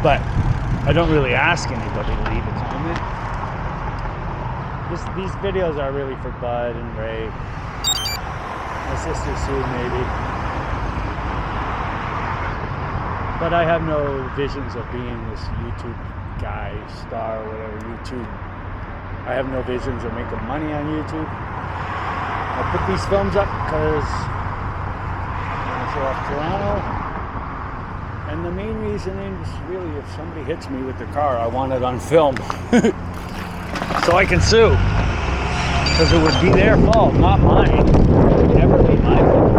but I don't really ask anybody to leave a comment. These videos are really for Bud and Ray, my sister Sue maybe, but I have no visions of being this YouTube guy, star, whatever, YouTube. I have no visions of making money on YouTube. I put these films up because I want to show off Toronto. And the main reason is really if somebody hits me with their car, I want it on film. So I can sue. Because it would be their fault, not mine. It would never be my fault.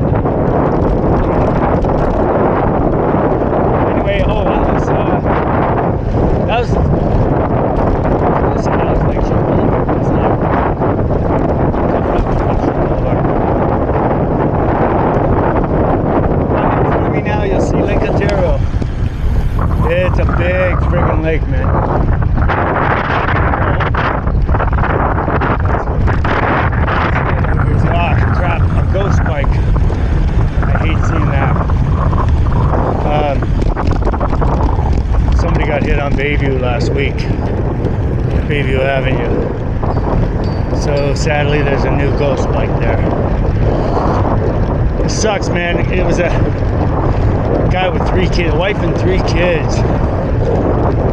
Anyway, that was Lakeshore Boulevard. It's not coming up to Lakeshore Boulevard. In front of me now, you'll see Lake Ontario. It's a big friggin' lake, man. Crap, a ghost bike. I hate seeing that. Somebody got hit on Bayview last week. Bayview Avenue. So sadly there's a new ghost bike there. It sucks, man. It was a guy with 3 kids, a wife and 3 kids.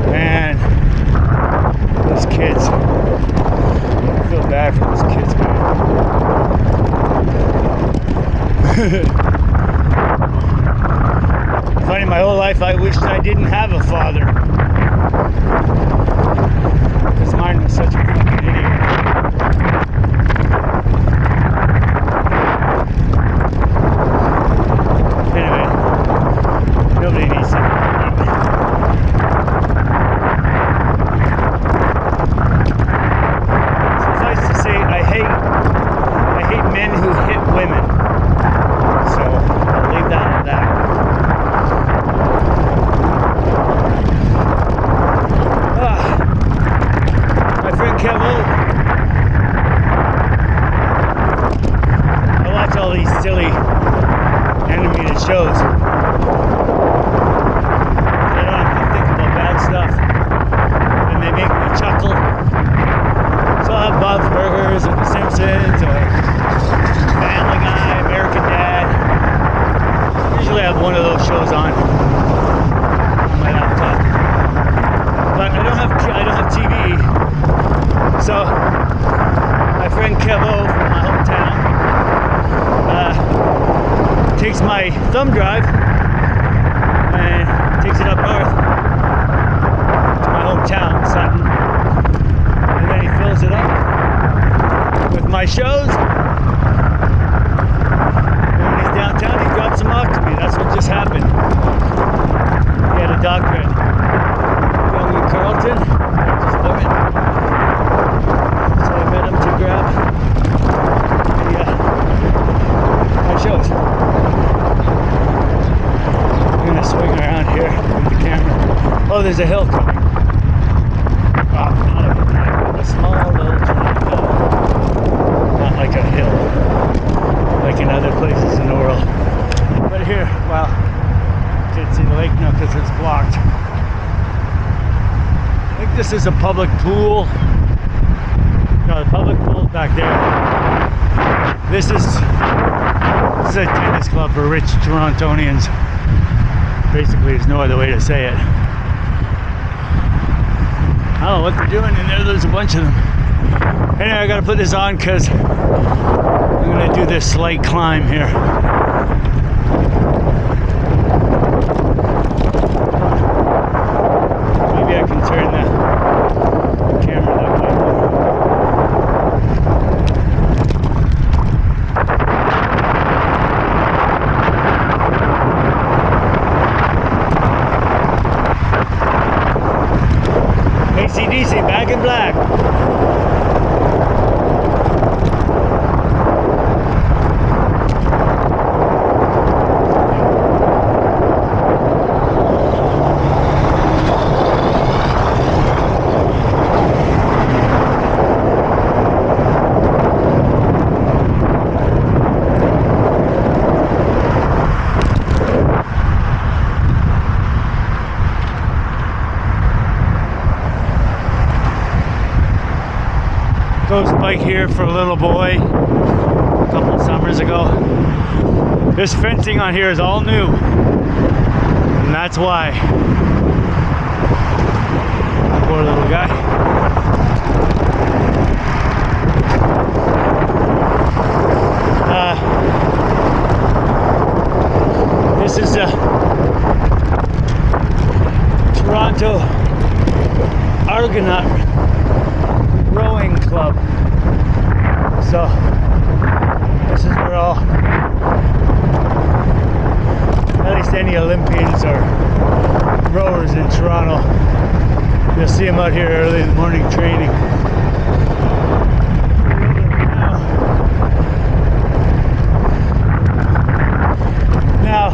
Man, those kids. I feel bad for those kids, man. Funny, my whole life I wished I didn't have a father. Because mine was such a fucking idiot. Anyway, nobody needs to. Suffice to say, I hate men who hit women. So I'll leave that at that. My friend Kevo. I watch all these silly animated shows. They don't have to think about bad stuff. And they make me chuckle. So I'll have Bob's Burgers or The Simpsons or Family Guy, American Dad. Usually I have one of those shows on my laptop. But I don't have TV. So my friend Kevo from my hometown takes my thumb drive and takes it up north to my hometown, Sutton. And then he fills it up with my shows. Downtown, he drops them off to me. That's what just happened. He had a doctorate young in Carlton. Just love it. So I met him to grab my shows. I'm gonna swing around here with the camera. Oh, there's a hill coming. Oh, not a small little tornado. Not like a hill. Like in other places in the world. But here, well, can't see the lake now because it's blocked. I think this is a public pool. No, the public pool's back there. This is a tennis club for rich Torontonians. Basically, there's no other way to say it. I don't know what they're doing in there. There's a bunch of them. Anyway, I gotta put this on because I'm gonna do this slight climb here. Maybe I can turn the camera that way. AC/DC, Back in Black. ghost bike here for a little boy a couple of summers ago. This fencing on here is all new, and that's why. Poor little guy. This is a Toronto Argonaut rowing club. So this is where all, at least any Olympians or rowers in Toronto, you'll see them out here early in the morning training. Now,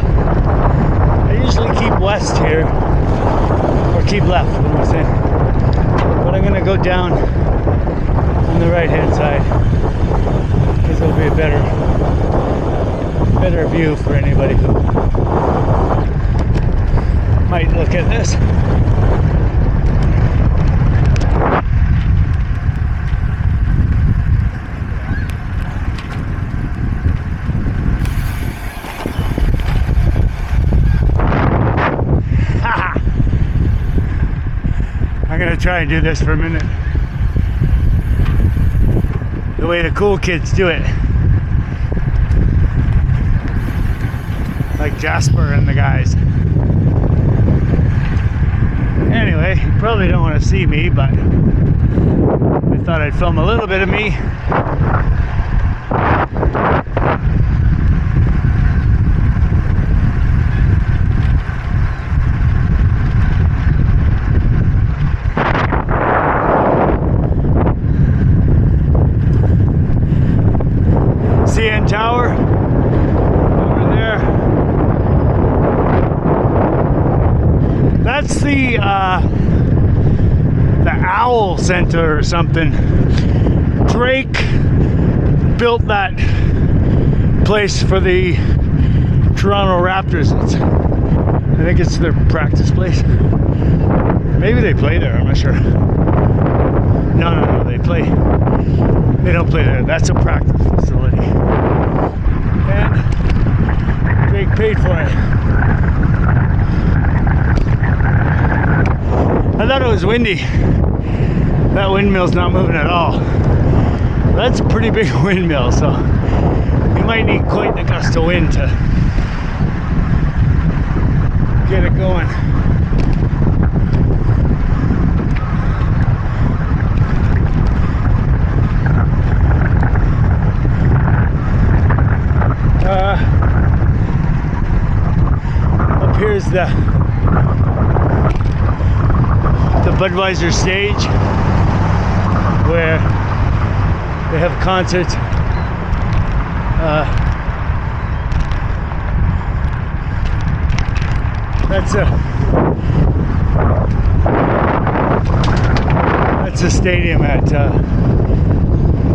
I usually keep west here, or keep left, what am I saying? But I'm going to go down on the right hand side, because it'll be a better view for anybody who might look at this. I'm gonna try and do this for a minute the way the cool kids do it, like Jasper and the guys. Anyway, you probably don't want to see me, but I thought I'd film a little bit of me. CN Tower over there. That's the Owl Center or something. Drake built that place for the Toronto Raptors. I think it's their practice place. Maybe they play there, I'm not sure. No, they don't play there. That's a practice facility. And Drake paid for it. I thought it was windy. That windmill's not moving at all. That's a pretty big windmill, so you might need quite the gust of wind to get it going. Up here's the Budweiser stage, where they have concerts. That's a stadium at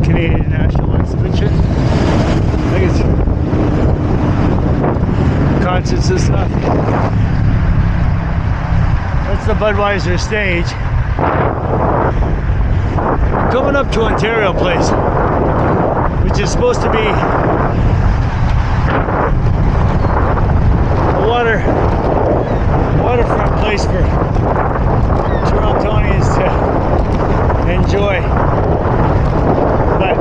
Canadian National Exhibition. I think it's concerts and stuff. That's the Budweiser stage. Coming up to Ontario Place, which is supposed to be a waterfront place for Torontonians to enjoy. But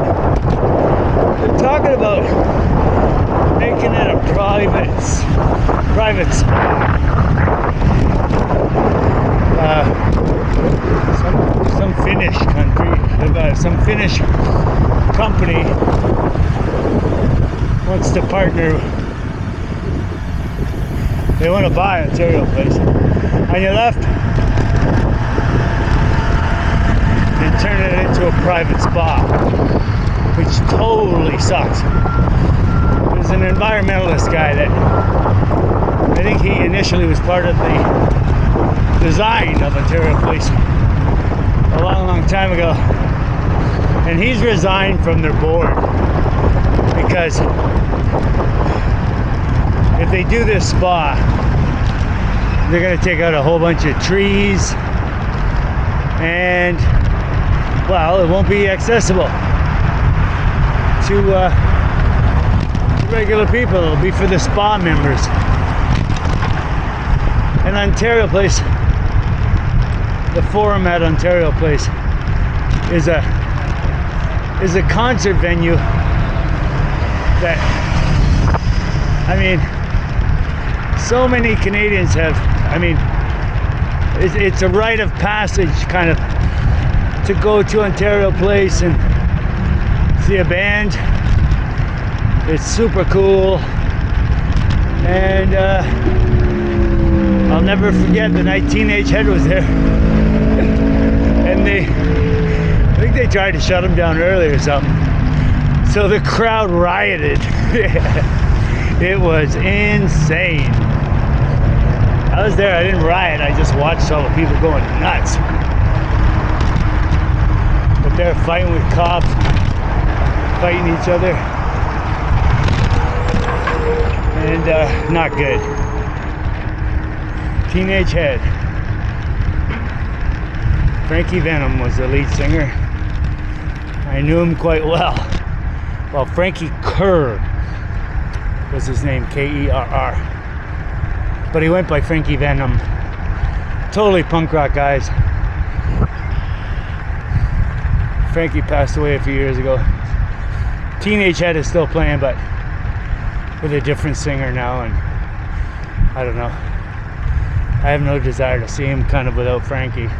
they're talking about making it a private spa. Some Finnish country, some Finnish company wants to partner. They want to buy Ontario Place on your left and turn it into a private spa, which totally sucks. There's an environmentalist guy that I think he initially was part of the design of Ontario Place a long time ago, and he's resigned from their board because if they do this spa, they're going to take out a whole bunch of trees and well, it won't be accessible to regular people. It'll be for the spa members. And Ontario Place, the Forum at Ontario Place, is a concert venue that, I mean, so many Canadians have, I mean, it's a rite of passage kind of to go to Ontario Place and see a band. It's super cool. And I'll never forget the night Teenage Head was there. And I think they tried to shut him down early or something. So the crowd rioted. It was insane. I was there, I didn't riot, I just watched all the people going nuts. But they're fighting with cops, fighting each other. And not good. Teenage Head. Frankie Venom was the lead singer. I knew him quite well. Well, Frankie Kerr was his name, Kerr. But he went by Frankie Venom. Totally punk rock, guys. Frankie passed away a few years ago. Teenage Head is still playing, but with a different singer now, and I don't know. I have no desire to see him kind of without Frankie.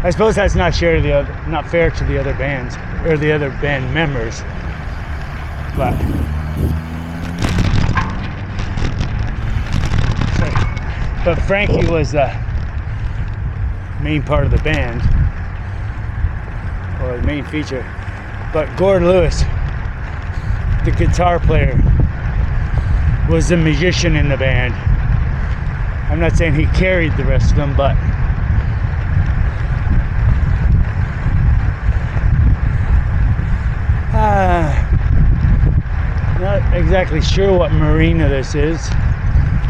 I suppose that's not fair to the other bands or the other band members, but Frankie was the main part of the band, or the main feature. But Gordon Lewis, the guitar player, was the musician in the band. I'm not saying he carried the rest of them, but not exactly sure what marina this is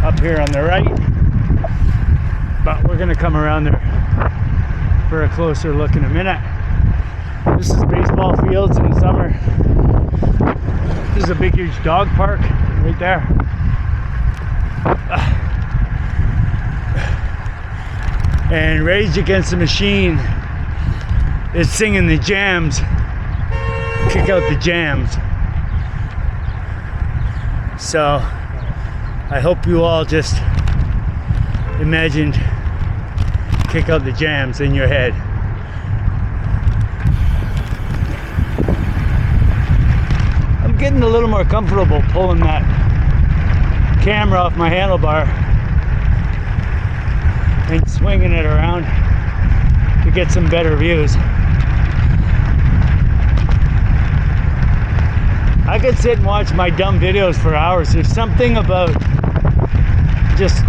up here on the right, but we're gonna come around there for a closer look in a minute. This is baseball fields in the summer. This is a big huge dog park right there. And Rage Against the Machine is singing the jams. Kick out the jams. So I hope you all just imagined kick out the jams in your head. I'm getting a little more comfortable pulling that camera off my handlebar and swinging it around to get some better views. I could sit and watch my dumb videos for hours. There's something about just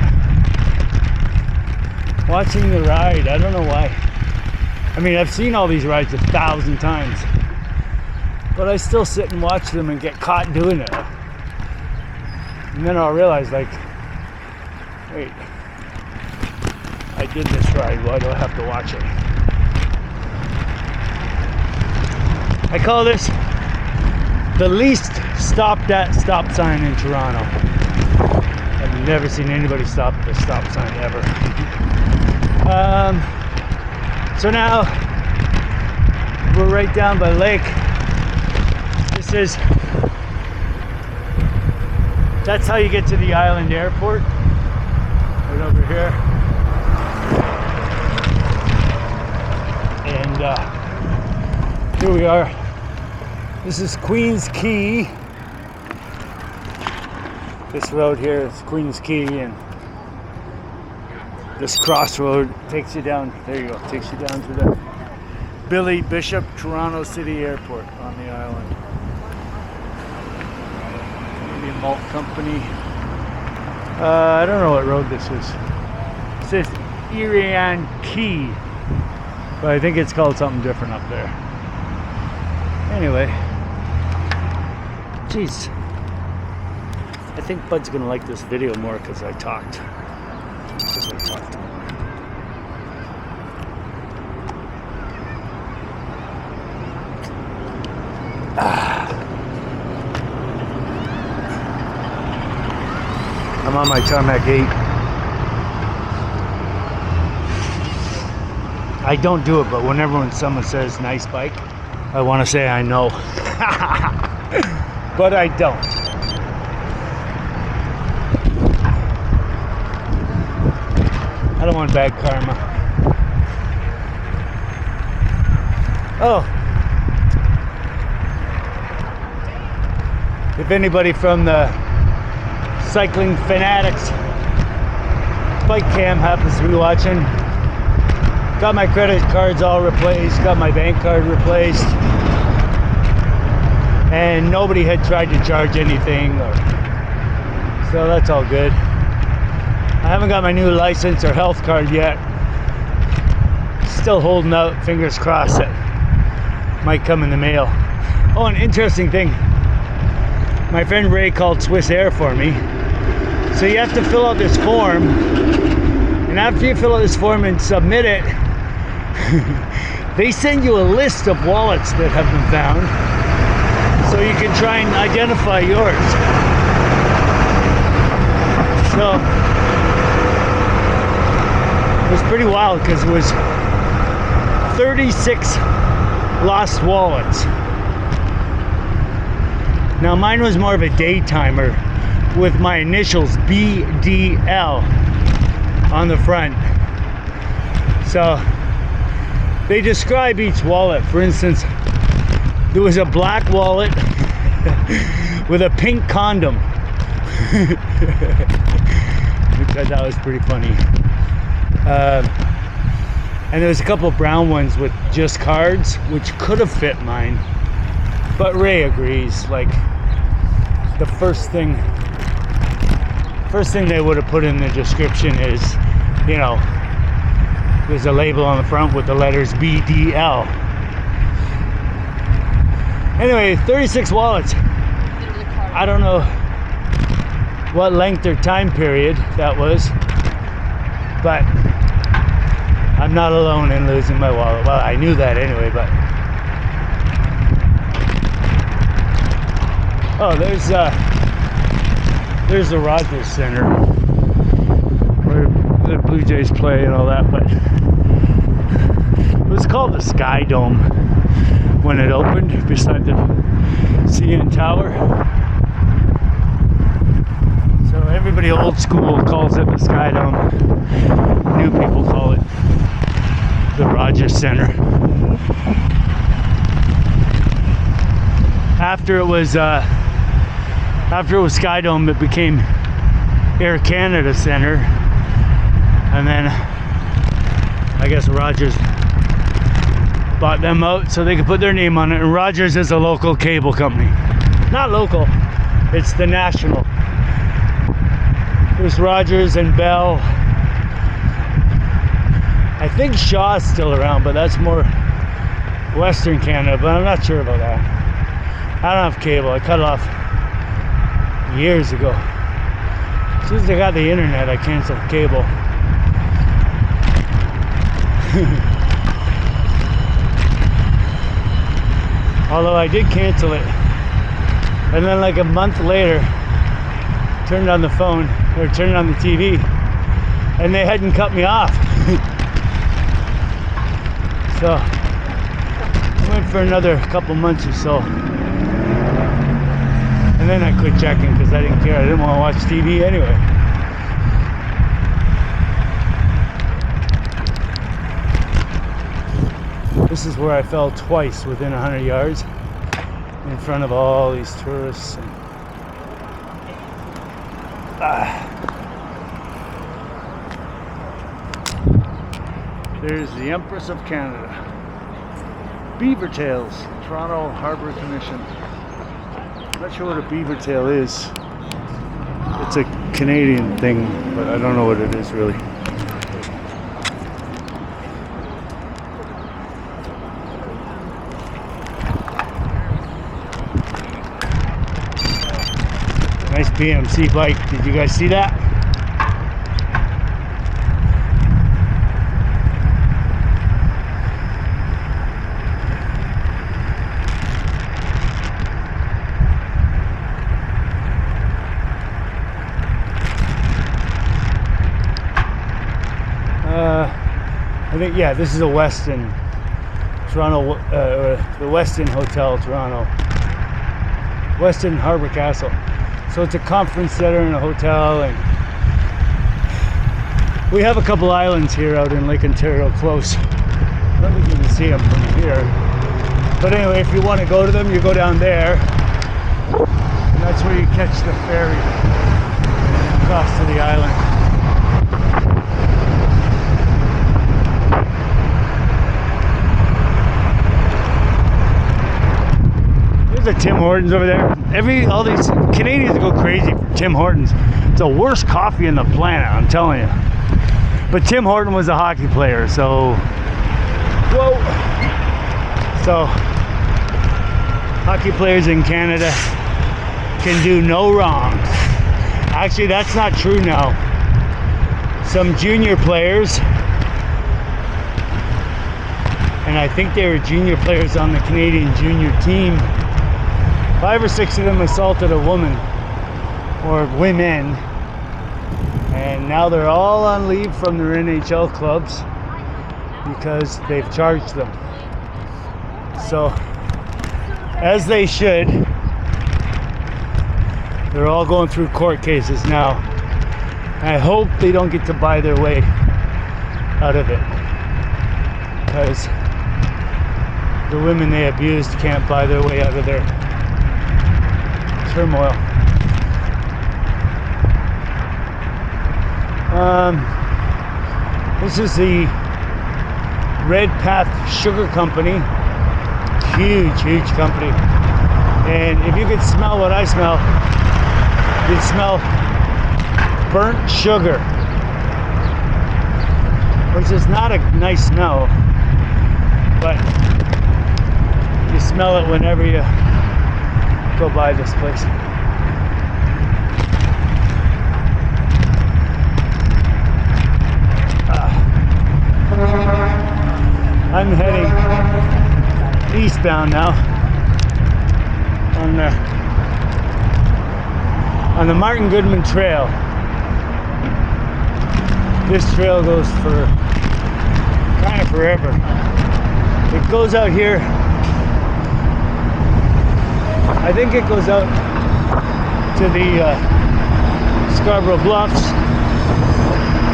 watching the ride. I don't know why. I mean, I've seen all these rides 1,000 times, but I still sit and watch them and get caught doing it. And then I'll realize, like, wait, I did this ride, why do I have to watch it? I call this the least stopped at stop sign in Toronto. I've never seen anybody stop at the stop sign ever. So now we're right down by the lake. That's how you get to the island airport, right over here. And here we are. This is Queen's Quay. This road here is Queen's Quay, and this crossroad takes you down, there you go, takes you down to the Billy Bishop Toronto City Airport on the island. Maybe a malt company. I don't know what road this is. It says Irian Quay, but I think it's called something different up there. Anyway, jeez. I think Bud's gonna like this video more because I talked. on my tarmac 8. I don't do it, but whenever when someone says nice bike, I want to say I know. But I don't. I don't want bad karma. Oh. If anybody from the Cycling Fanatics bike cam happens to be watching, got my credit cards all replaced, got my bank card replaced, and nobody had tried to charge anything, so that's all good. I haven't got my new license or health card yet. Still holding out, fingers crossed that might come in the mail. Oh, an interesting thing. My friend Ray called Swiss Air for me. So you have to fill out this form, and after you fill out this form and submit it, they send you a list of wallets that have been found, so you can try and identify yours. So it was pretty wild because it was 36 lost wallets. Now mine was more of a daytimer with my initials BDL on the front. So they describe each wallet. For instance, there was a black wallet with a pink condom, which I thought was pretty funny. And there was a couple brown ones with just cards, which could have fit mine. But Ray agrees, like the first thing they would have put in the description is, you know, there's a label on the front with the letters BDL. Anyway, 36 wallets. I don't know what length or time period that was, but I'm not alone in losing my wallet. Well, I knew that anyway, but oh, there's the Rogers Center where the Blue Jays play and all that, but it was called the Sky Dome when it opened beside the CN Tower. So everybody old school calls it the Sky Dome. New people call it the Rogers Center. After it was Sky Dome, it became Air Canada Center, and then I guess Rogers bought them out so they could put their name on it. And Rogers is a local cable company. Not local, it's the national. There's Rogers and Bell. I think Shaw's still around, but that's more Western Canada, but I'm not sure about that. I don't have cable. I cut it off years ago. As soon as I got the internet, I canceled cable. Although I did cancel it, and then like a month later, turned on the phone or turned on the TV, and they hadn't cut me off. So I went for another couple months or so, and then I quit checking because I didn't care. I didn't want to watch TV anyway. This is where I fell twice within 100 yards in front of all these tourists. And, there's the Empress of Canada. Beaver tails, Toronto Harbour Commission. I'm not sure what a beaver tail is. It's a Canadian thing, but I don't know what it is really. Nice BMC bike. Did you guys see that? I think, yeah, this is a Westin, Toronto, the Westin Hotel, Toronto. Westin Harbour Castle. So it's a conference center and a hotel, and we have a couple islands here out in Lake Ontario close. I don't think you can see them from here. But anyway, if you want to go to them, you go down there. And that's where you catch the ferry across to the island. There's a Tim Hortons over there. All these Canadians go crazy for Tim Hortons. It's the worst coffee on the planet, I'm telling you. But Tim Horton was a hockey player, so whoa. So hockey players in Canada can do no wrong. Actually, that's not true now. Some junior players, and I think they were junior players on the Canadian junior team, 5 or 6 of them assaulted a woman or women, and now they're all on leave from their NHL clubs because they've charged them. So, as they should, they're all going through court cases now. I hope they don't get to buy their way out of it, because the women they abused can't buy their way out of their turmoil. This is the Red Path Sugar Company. Huge company. And if you could smell what I smell, you'd smell burnt sugar, which is not a nice smell, but you smell it whenever you go by this place. I'm heading eastbound now on the Martin Goodman Trail. This trail goes for kind of forever. It goes out here. I think it goes out to the Scarborough Bluffs,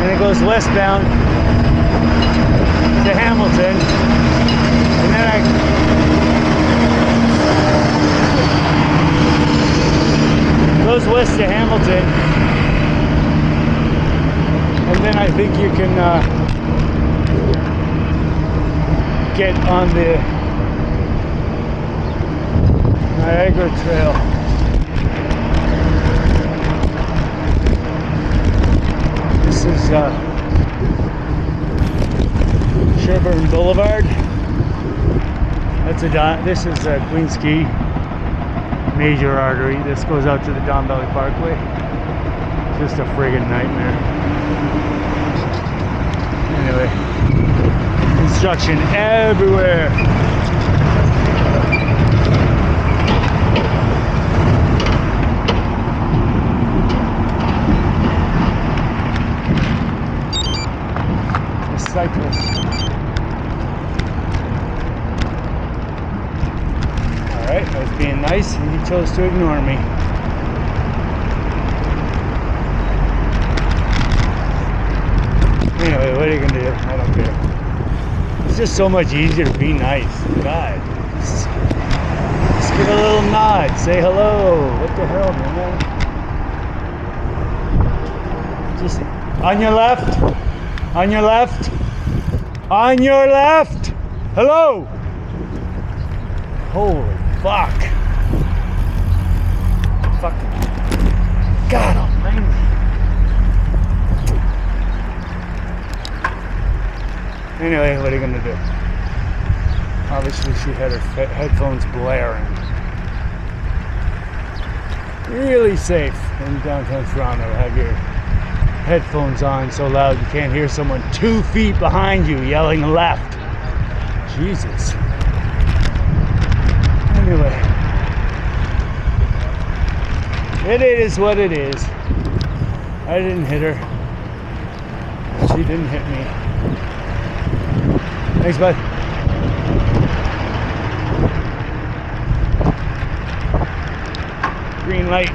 and it goes westbound to Hamilton, and then goes west to Hamilton, and then I think you can get on the Niagara Trail. This is Sherburne Boulevard. This is Queensquay major artery. This goes out to the Don Valley Parkway. Just a friggin' nightmare. Anyway, construction everywhere. The cyclist. Alright, I was being nice and he chose to ignore me. Anyway, what are you gonna do? I don't care. It's just so much easier to be nice. God. Just give a little nod. Say hello. What the hell, man? Just on your left. On your left. On your left. Hello. Holy fuck. Fucking God almighty. Anyway, what are you gonna do? Obviously she had her headphones blaring. Really safe in downtown Toronto to have your headphones on so loud you can't hear someone 2 feet behind you yelling left. Jesus. Anyway, it is what it is. I didn't hit her. She didn't hit me. Thanks, bud. Green light.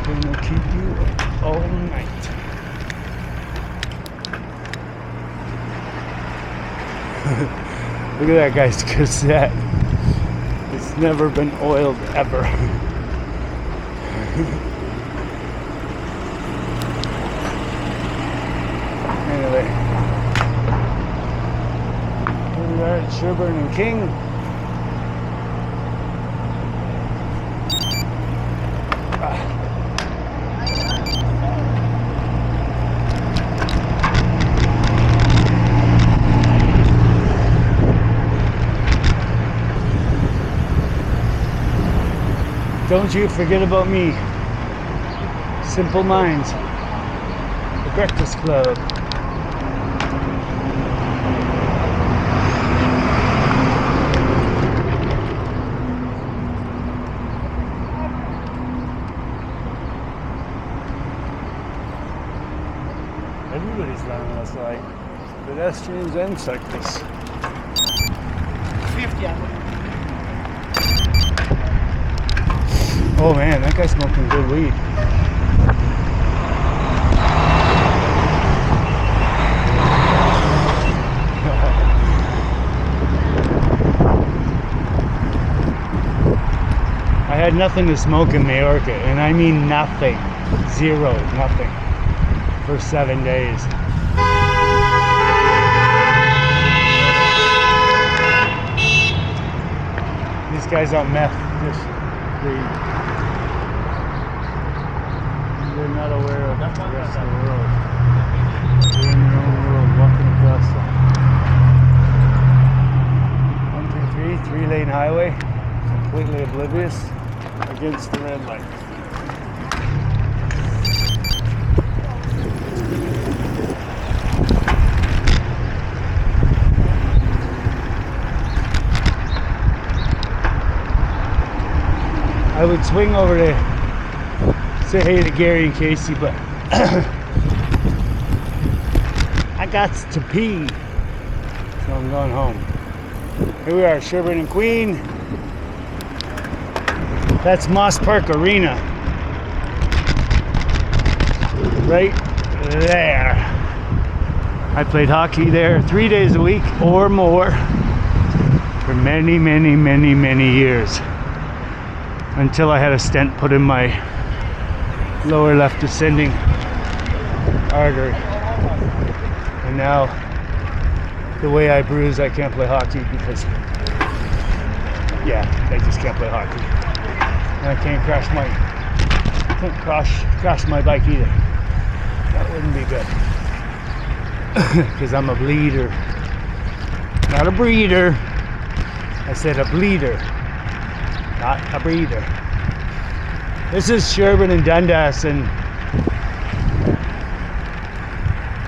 Gonna keep you up all night. Look at that guy's cassette. It's never been oiled ever. Anyway, here we are at Sherburne and King. Don't you forget about me. Simple Minds, the Breakfast Club. Everybody's learning this, like pedestrians and cyclists. 50. Oh man, that guy's smoking good weed. I had nothing to smoke in Majorca, and I mean nothing. Zero, nothing. For 7 days. These guys on meth, they're not aware of the rest of the world. They're in their own world, walking across the 1, 2, 3, 3-lane highway, completely oblivious against the red light. I would swing over to say hey to Gary and Casey, but I got to pee, so I'm going home. Here we are, Sherburne and Queen. That's Moss Park Arena, right there. I played hockey there 3 days a week or more for many, many, many, many years. Until I had a stent put in my lower left ascending artery. And now, the way I bruise, I can't play hockey because, yeah, I just can't play hockey. And I can't crash my bike either. That wouldn't be good. Because I'm a bleeder. Not a breeder. I said a bleeder. Not a breather. This is Sherburne and Dundas, and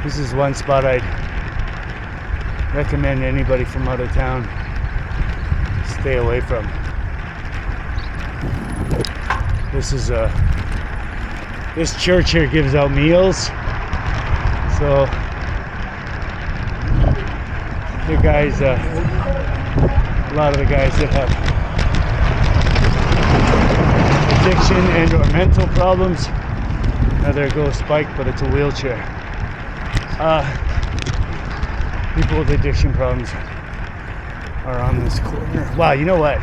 this is one spot I'd recommend anybody from out of town stay away from. This church here gives out meals, so the guys, a lot of the guys that have addiction and or mental problems. Now there goes Spike, but it's a wheelchair. People with addiction problems are on this corner. Wow, you know what?